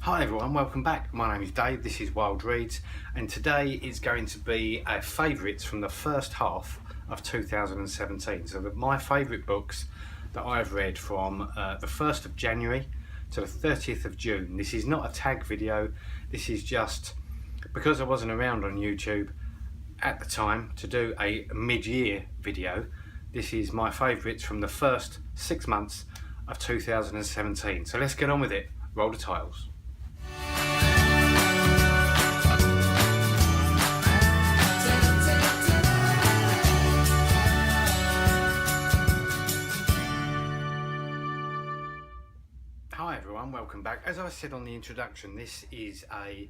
Hi everyone, welcome back. My name is Dave, this is Wild Reads, and today is going to be a favourites from the first half of 2017. So my favourite books that I've read from the 1st of January to the 30th of June. This is not a tag video, this is just because I wasn't around on YouTube at the time to do a mid-year video. This is my favourites from the first 6 months of 2017. So let's get on with it. Roll the titles. Hi everyone, welcome back. As I said on the introduction, this is a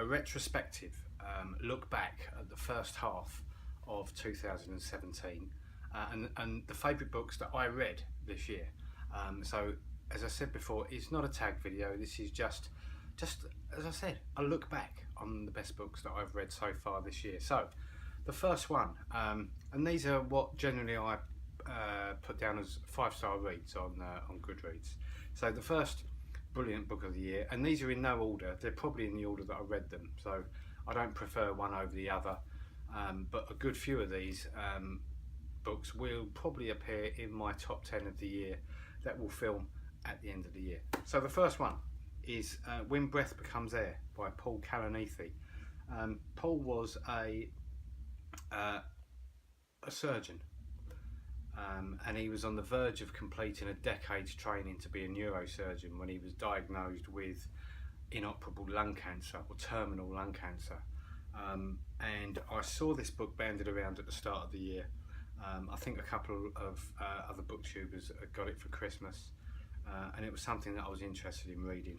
retrospective look back at the first half of 2017 and the favourite books that I read this year. So as I said before, it's not a tag video. This is just as I said, a look back on the best books that I've read so far this year. So the first one, and these are what generally I put down as 5-star reads on Goodreads. So the first brilliant book of the year, and these are in no order, they're probably in the order that I read them, so I don't prefer one over the other, but a good few of these books will probably appear in my top 10 of the year that will film at the end of the year. So the first one is When Breath Becomes Air by Kalanithi. Paul was a surgeon. And he was on the verge of completing a decade's training to be a neurosurgeon when he was diagnosed with inoperable lung cancer or terminal lung cancer. And I saw this book banded around at the start of the year. I think a couple of other booktubers got it for Christmas, and it was something that I was interested in reading.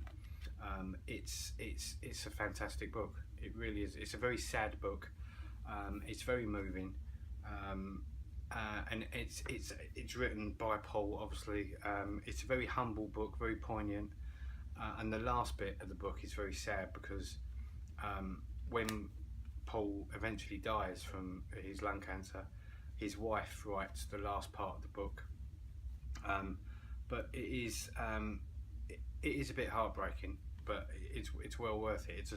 It's a fantastic book. It really is. It's a very sad book. It's very moving. And it's written by Paul, obviously. It's a very humble book, very poignant, and the last bit of the book is very sad because when Paul eventually dies from his lung cancer, his wife writes the last part of the book. But it is a bit heartbreaking, but it's well worth it.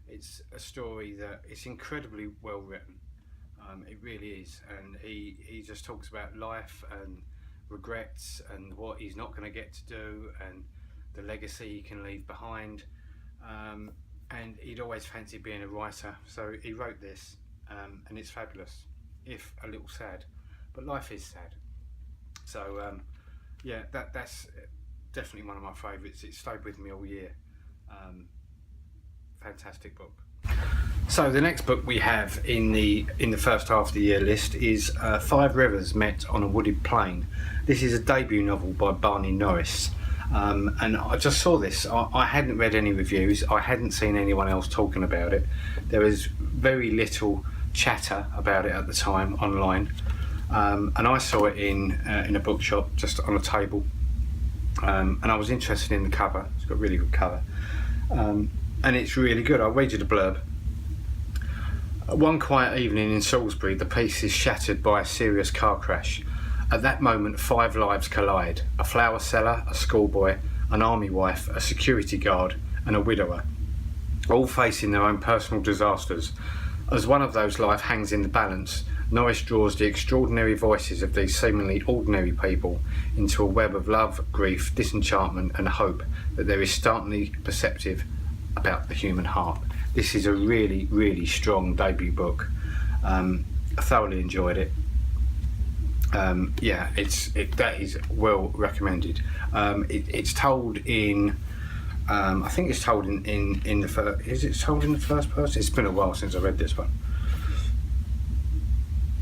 It's a story that it's incredibly well written. It really is, and he just talks about life and regrets and what he's not going to get to do and the legacy he can leave behind, and he'd always fancied being a writer, so he wrote this, and it's fabulous, if a little sad, but life is sad. So yeah, that's definitely one of my favourites. It stayed with me all year. Fantastic book. So the next book we have in the first half of the year list is Five Rivers Met on a Wooded Plain. This is a debut novel by Barney Norris, and I just saw this. I hadn't read any reviews, I hadn't seen anyone else talking about it. There was very little chatter about it at the time online, and I saw it in a bookshop just on a table, and I was interested in the cover. It's got a really good cover, and it's really good. I'll read you the blurb. One quiet evening in Salisbury, the peace is shattered by a serious car crash. At that moment, 5 lives collide: a flower seller, a schoolboy, an army wife, a security guard, and a widower, all facing their own personal disasters. As one of those lives hangs in the balance, Norris draws the extraordinary voices of these seemingly ordinary people into a web of love, grief, disenchantment, and hope that there is startlingly perceptive about the human heart. This is a really, really strong debut book. I thoroughly enjoyed it. Yeah, that is well recommended. It's told in, I think it's told in the first. Is it told in the first person? It's been a while since I read this one.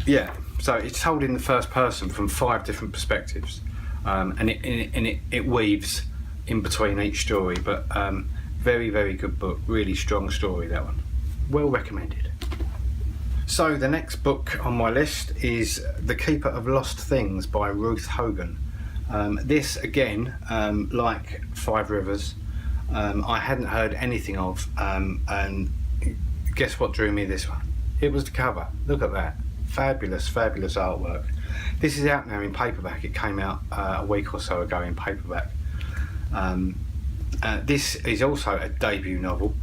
Yeah, so it's told in the first person from 5 different perspectives, and it weaves in between each story. But very, very good book, really strong story, that one. Well recommended. So the next book on my list is The Keeper of Lost Things by Ruth Hogan. This again, like Five Rivers, I hadn't heard anything of, and guess what drew me this one? It was the cover. Look at that. Fabulous, fabulous artwork. This is out now in paperback. It came out a week or so ago in paperback. This is also a debut novel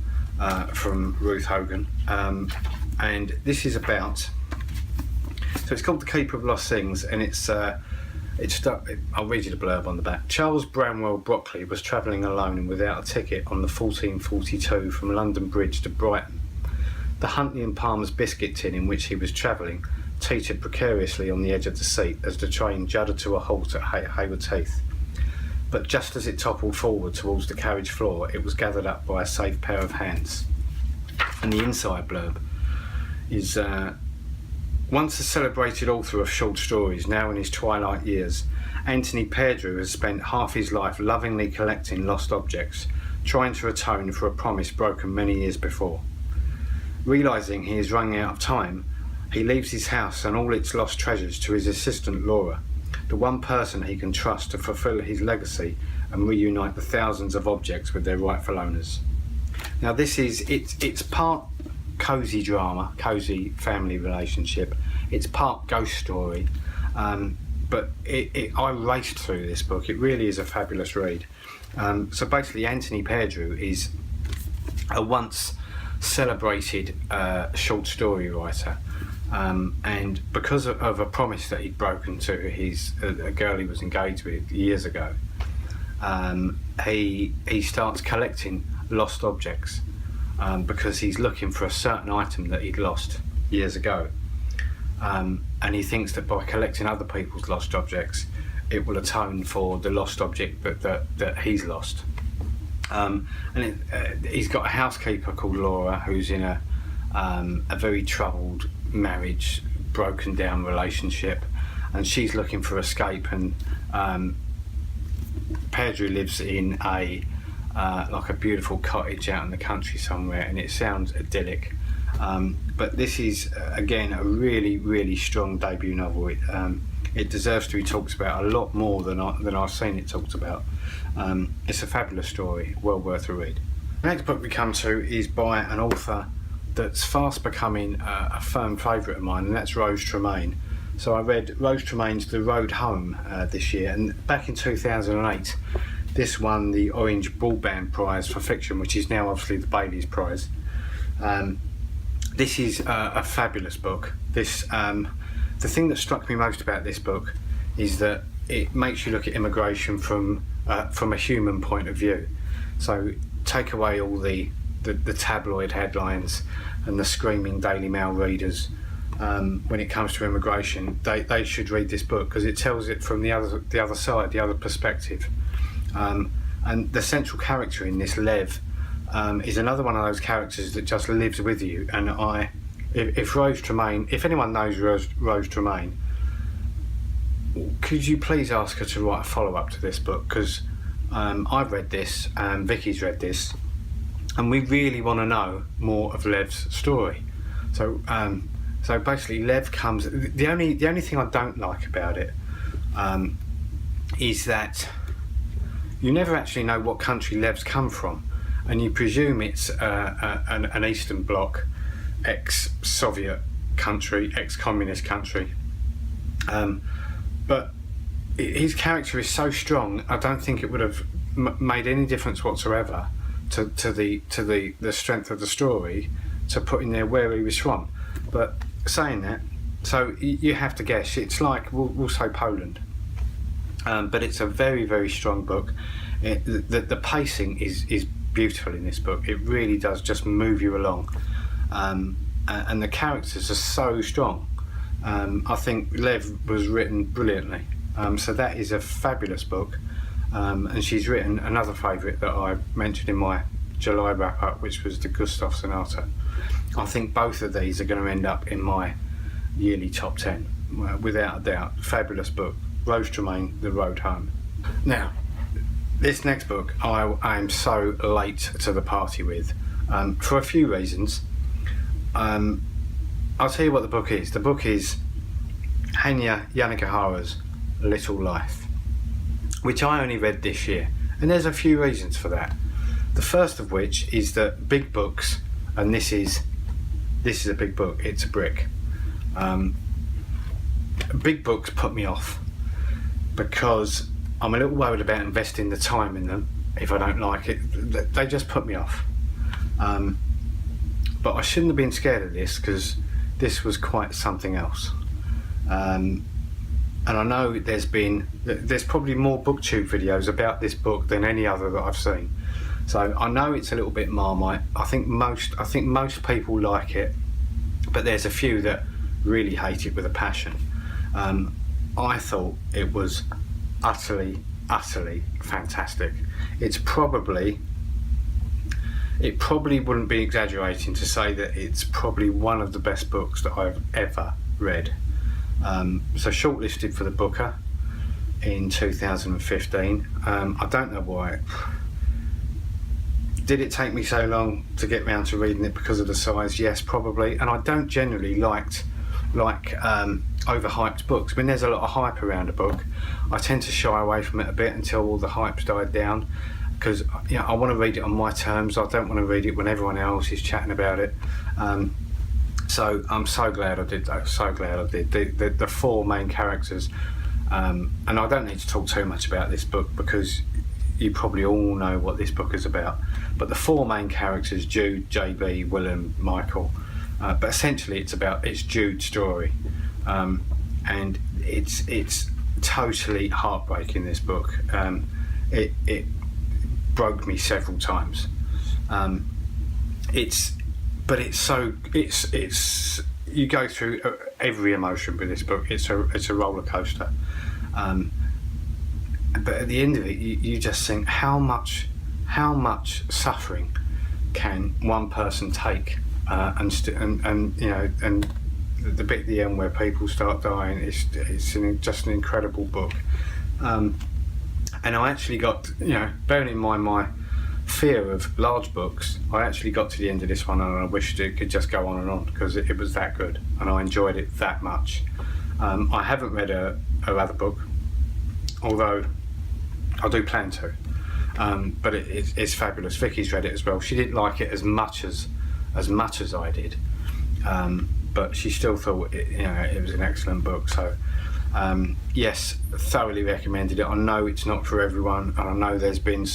from Ruth Hogan, and this is about. So it's called The Keeper of Lost Things, and I'll read you the blurb on the back. Charles Branwell Brockley was travelling alone and without a ticket on the 1442 from London Bridge to Brighton. The Huntley and Palmer's biscuit tin in which he was travelling teetered precariously on the edge of the seat as the train juddered to a halt at Hayward's Heath. But just as it toppled forward towards the carriage floor, it was gathered up by a safe pair of hands. And the inside blurb is, once a celebrated author of short stories, now in his twilight years, Anthony Perdrew has spent half his life lovingly collecting lost objects, trying to atone for a promise broken many years before. Realising he is running out of time, he leaves his house and all its lost treasures to his assistant Laura, the one person he can trust to fulfil his legacy and reunite the thousands of objects with their rightful owners. Now it's part cosy drama, cosy family relationship. It's part ghost story, but I raced through this book. It really is a fabulous read. So basically, Anthony Perdrew is a once celebrated short story writer, and because of a promise that he'd broken to a girl he was engaged with years ago, he starts collecting lost objects. Because he's looking for a certain item that he'd lost years ago, and he thinks that by collecting other people's lost objects, it will atone for the lost object that he's lost. He's got a housekeeper called Laura who's in a very troubled marriage, broken down relationship, and she's looking for escape. And Perdrew lives in like a beautiful cottage out in the country somewhere, and it sounds idyllic. But this is again a really, really strong debut novel. It deserves to be talked about a lot more than I've seen it talked about. It's a fabulous story, well worth a read. The next book we come to is by an author that's fast becoming a firm favourite of mine, and that's Rose Tremain. So I read Rose Tremain's The Road Home this year, and back in 2008 this won the Orange Broadband Prize for fiction, which is now obviously the Bailey's Prize. This is a fabulous book. The thing that struck me most about this book is that it makes you look at immigration from a human point of view. So take away all the tabloid headlines and the screaming Daily Mail readers. When it comes to immigration, they should read this book because it tells it from the other side, the other perspective. And the central character in this, Lev, is another one of those characters that just lives with you. And if Rose Tremain, if anyone knows Rose Tremain, could you please ask her to write a follow-up to this book? Because I've read this, and Vicky's read this, and we really want to know more of Lev's story. So basically, Lev comes. The only thing I don't like about it is that you never actually know what country Lev's come from, and you presume it's an Eastern Bloc, ex-Soviet country, ex-communist country. But his character is so strong, I don't think it would have made any difference whatsoever to the strength of the story to put in there where he was from. But saying that, so you have to guess. It's like we'll say Poland. But it's a very, very strong book. The pacing is beautiful in this book. It really does just move you along, and the characters are so strong. I think Lev was written brilliantly. So that is a fabulous book, and she's written another favourite that I mentioned in my July wrap-up, which was the Gustav Sonata. I think both of these are going to end up in my yearly top 10, without a doubt. Fabulous book. Rose Tremain, The Road Home. Now, this next book I am so late to the party with, for a few reasons. I'll tell you what the book is. The book is Hanya Yanagihara's Little Life, which I only read this year, and there's a few reasons for that. The first of which is that big books, and this is a big book, it's a brick. Big books put me off because I'm a little worried about investing the time in them, if I don't like it. They just put me off. But I shouldn't have been scared of this, because this was quite something else. And I know there's probably more booktube videos about this book than any other that I've seen. So I know it's a little bit Marmite. I think most people like it, but there's a few that really hate it with a passion. I thought it was utterly fantastic. It probably wouldn't be exaggerating to say that it's probably one of the best books that I've ever read. So shortlisted for the Booker in 2015. I don't know why. Did it take me so long to get round to reading it because of the size? Yes, probably. And I don't generally like overhyped books. I mean, there's a lot of hype around a book. I tend to shy away from it a bit until all the hype's died down, because I want to read it on my terms. I don't want to read it when everyone else is chatting about it. So I'm so glad I did, though. So glad I did. The four main characters, and I don't need to talk too much about this book because you probably all know what this book is about. But the four main characters, Jude, JB, Willem, Michael. But essentially, it's Jude's story, and it's totally heartbreaking. This book, it broke me several times. It's you go through every emotion with this book. It's a roller coaster. But at the end of it, you just think how much suffering can one person take, and the bit at the end where people start dying, it's just an incredible book. And I actually got, bearing in mind my fear of large books, I actually got to the end of this one and I wished it could just go on and on, because it was that good and I enjoyed it that much. I haven't read her other book, although I do plan to, but it's fabulous. Vicky's read it as well. She didn't like it as much as I did, but she still thought it was an excellent book. So yes, thoroughly recommended it. I know it's not for everyone, and I know there's been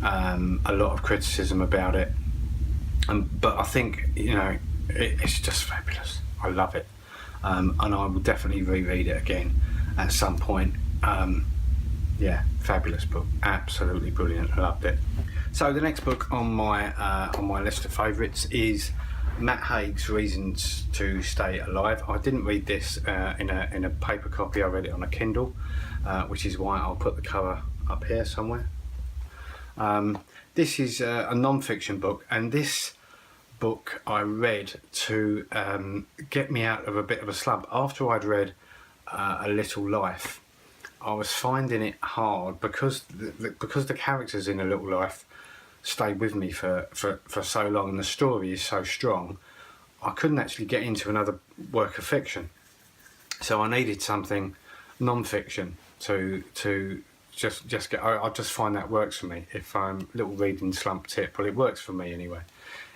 a lot of criticism about it, but I think it's just fabulous. I love it, and I will definitely reread it again at some point. Yeah, fabulous book, absolutely brilliant. I loved it. So the next book on my list of favourites is Matt Haig's Reasons to Stay Alive. I didn't read this in a paper copy. I read it on a Kindle, which is why I'll put the cover up here somewhere. This is a non-fiction book, and this book I read to get me out of a bit of a slump. After I'd read A Little Life, I was finding it hard because the characters in A Little Life stayed with me for so long, and the story is so strong. I couldn't actually get into another work of fiction, so I needed something non-fiction to just get. I just find that works for me. If I'm a little reading slump tip, well, it works for me anyway.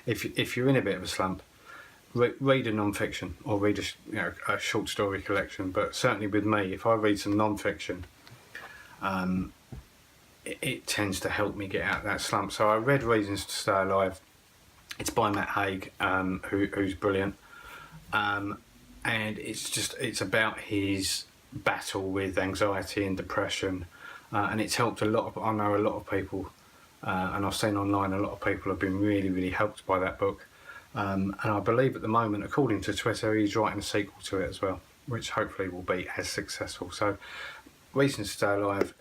If you're in a bit of a slump, read a non-fiction or read a short story collection. But certainly with me, if I read some non-fiction, it tends to help me get out of that slump. So I read Reasons to Stay Alive. It's by Matt Haig, who's brilliant, and it's about his battle with anxiety and depression, and it's helped a lot of. I know a lot of people, and I've seen online a lot of people have been really helped by that book. And I believe at the moment, according to Twitter, he's writing a sequel to it as well, which hopefully will be as successful. So, Reasons to Stay Alive,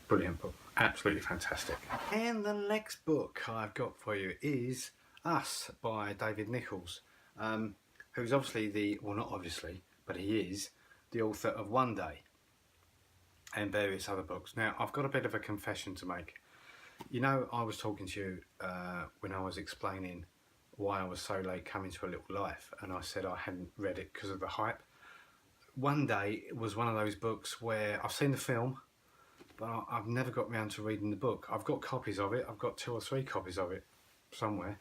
brilliant book, absolutely fantastic. And the next book I've got for you is Us by David Nicholls, who's obviously not obviously, but he is the author of One Day and various other books. Now, I've got a bit of a confession to make. I was talking to you when I was explaining why I was so late coming to A Little Life, and I said I hadn't read it because of the hype. One Day was one of those books where I've seen the film, but I've never got round to reading the book. I've got copies of it. I've got 2 or 3 copies of it somewhere.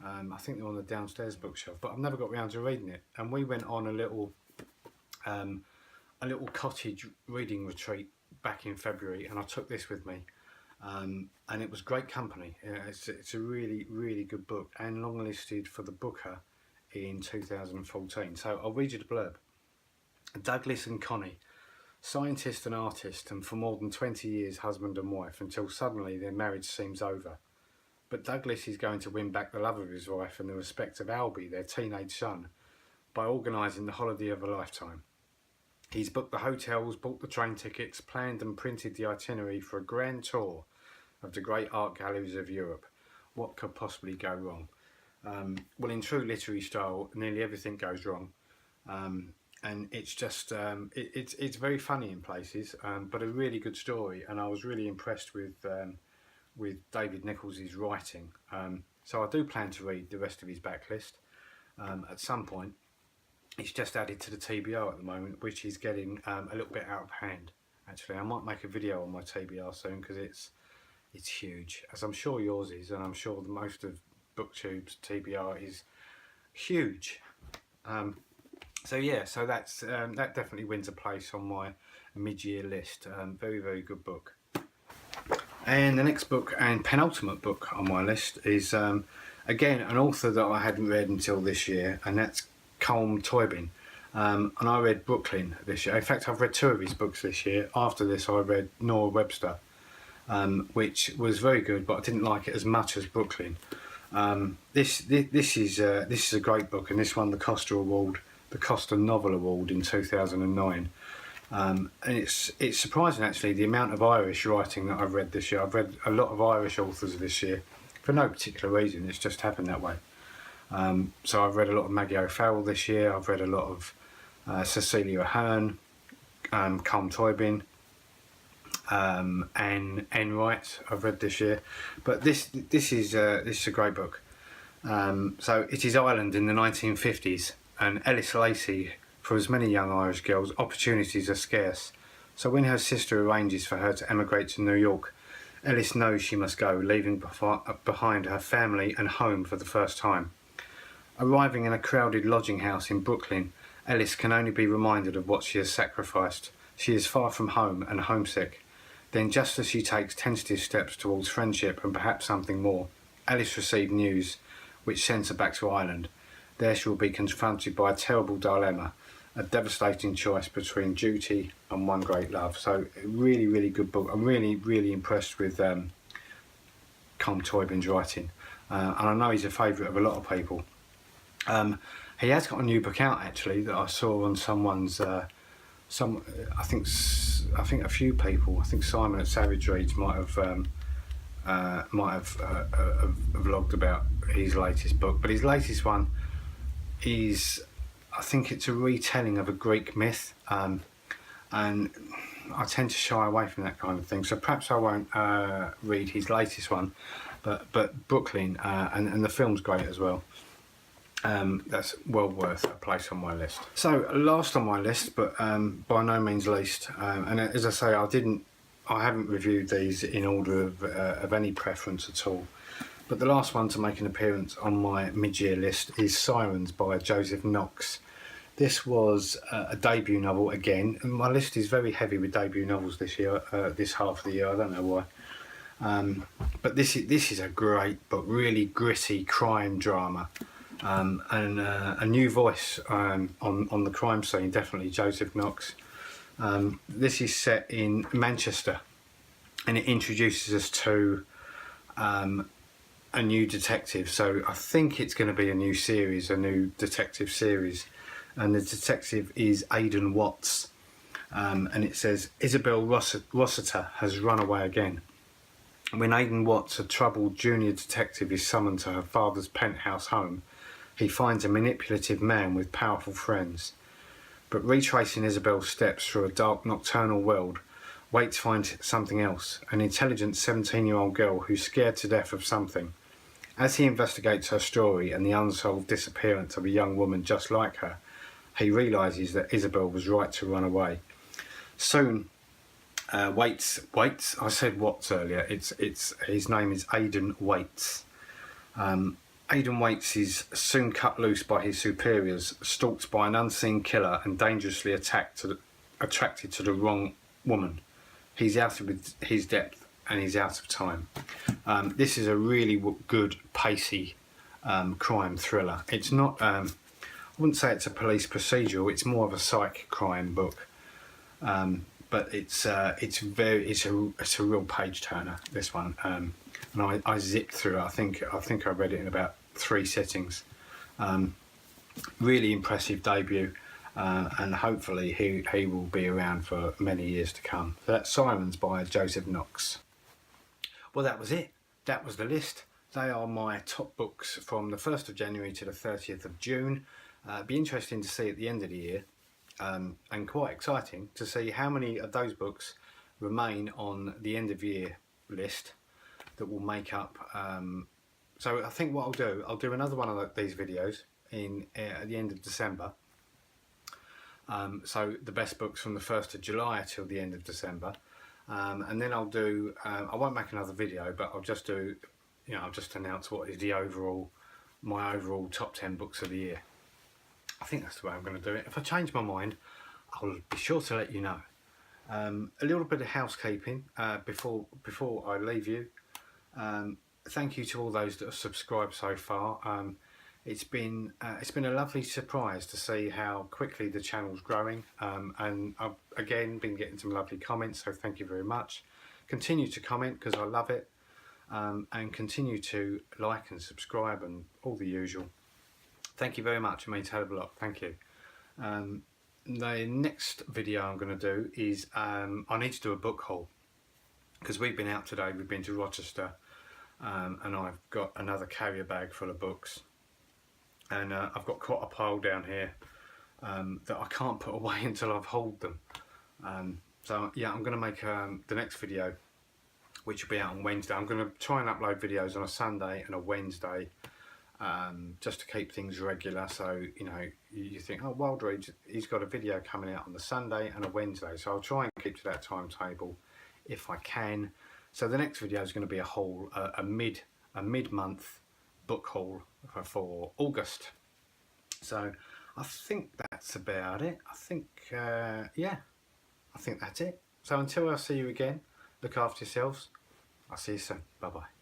I think they're on the downstairs bookshelf, but I've never got round to reading it. And we went on a little cottage reading retreat back in February, and I took this with me. and it was great company. It's a really good book, and long listed for the Booker in 2014. So I'll read you the blurb. Douglas and Connie, scientist and artist, and for more than 20 years husband and wife, until suddenly their marriage seems over. But Douglas is going to win back the love of his wife and the respect of Albie, their teenage son, by organising the holiday of a lifetime. He's booked the hotels, bought the train tickets, planned and printed the itinerary for a grand tour of the great art galleries of Europe. What could possibly go wrong? Well, in true literary style, nearly everything goes wrong. And it's just, it's very funny in places, but a really good story. And I was really impressed with David Nicholls' writing. So I do plan to read the rest of his backlist at some point. It's just added to the TBR at the moment, which is getting a little bit out of hand. Actually, I might make a video on my TBR soon because it's huge, as I'm sure yours is, and I'm sure the most of BookTube's TBR is huge. So yeah, so that's that definitely wins a place on my mid-year list. Very good book. And the next book and penultimate book on my list is again an author that I hadn't read until this year, and that's Colm Toibin. And I read Brooklyn this year. In fact, I've read 2 of his books this year. After this, I read Nora Webster, which was very good, but I didn't like it as much as Brooklyn. This is a great book, and this won the Costa Award, the Costa Novel Award in 2009. And it's surprising actually the amount of Irish writing that I've read this year. I've read a lot of Irish authors this year for no particular reason. It's just happened that way. So I've read a lot of Maggie O'Farrell this year. I've read a lot of Cecilia Ahern, Colm Toibin, and N. Wright I've read this year. But this is a great book. So it is Ireland in the 1950s, and Ellis Lacey. For as many young Irish girls, opportunities are scarce. So when her sister arranges for her to emigrate to New York, Ellis knows she must go, leaving behind her family and home for the first time. Arriving in a crowded lodging house in Brooklyn, Ellis can only be reminded of what she has sacrificed. She is far from home and homesick. Then, just as she takes tentative steps towards friendship and perhaps something more, Ellis receives news which sends her back to Ireland. There she will be confronted by a terrible dilemma, a devastating choice between duty and one great love. So really good book. I'm really impressed with Colm Toibin's writing, and I know he's a favourite of a lot of people. He has got a new book out actually that I saw on someone's I think a few people, I think Simon at Savage Reads might have vlogged about his latest book, but his latest one is, I think it's a retelling of a Greek myth, and I tend to shy away from that kind of thing, so perhaps I won't read his latest one, but Brooklyn, and the film's great as well. That's well worth a place on my list. So last on my list, but by no means least, and as I say, I haven't reviewed these in order of any preference at all. But the last one to make an appearance on my mid-year list is Sirens by Joseph Knox. This was a debut novel again, and my list is very heavy with debut novels this year, this half of the year. I don't know why, but this is a great book, really gritty crime drama, and a new voice on the crime scene. Definitely Joseph Knox. This is set in Manchester, and it introduces us to a new detective. So I think it's going to be a new series, a new detective series, and the detective is Aidan Watts, and it says Isabel Rossiter has run away again. When Aidan Watts, a troubled junior detective, is summoned to her father's penthouse home, he finds a manipulative man with powerful friends. But retracing Isabel's steps through a dark nocturnal world, Waits finds something else, an intelligent 17-year-old girl who's scared to death of something. As he investigates her story and the unsolved disappearance of a young woman just like her, he realises that Isabel was right to run away. Soon, Waits, I said Watts earlier, his name is Aidan Waits. Aidan Waits is soon cut loose by his superiors, stalked by an unseen killer and dangerously attracted to the wrong woman. He's outed with his debt and he's out of time. This is a really good, pacey crime thriller. It's not, I wouldn't say it's a police procedural, it's more of a psych crime book. But it's a real page turner, this one. And I zipped through it. I think I read it in about 3 sittings. Really impressive debut, and hopefully he will be around for many years to come. So that's Sirens by Joseph Knox. Well, that was it. That was the list. They are my top books from the 1st of January to the 30th of June. It'd be interesting to see at the end of the year, and quite exciting to see how many of those books remain on the end of year list that will make up. So I think what I'll do another one of these videos at the end of December. So the best books from the 1st of July till the end of December, and then I'll do. I won't make another video, but I'll just do. I'll just announce what is my overall top 10 books of the year. I think that's the way I'm going to do it. If I change my mind, I'll be sure to let you know. A little bit of housekeeping before I leave you. Thank you to all those that have subscribed so far. It's been a lovely surprise to see how quickly the channel's growing, and I've again been getting some lovely comments, so thank you very much. Continue to comment because I love it, and continue to like and subscribe and all the usual. Thank you very much, it means a hell of a lot. Thank you. The next video I'm going to do is I need to do a book haul, because we've been out today. We've been to Rochester, and I've got another carrier bag full of books, and I've got quite a pile down here that I can't put away until I've hauled them. So yeah, I'm going to make the next video, which will be out on Wednesday. I'm going to try and upload videos on a Sunday and a Wednesday, just to keep things regular. So you think, oh, Wildreed, he's got a video coming out on the Sunday and a Wednesday, so I'll try and keep to that timetable if I can. So the next video is going to be a mid-month book haul for August. So I think that's about it. I think yeah, I think that's it. So until I see you again, look after yourselves. I'll see you soon. Bye bye.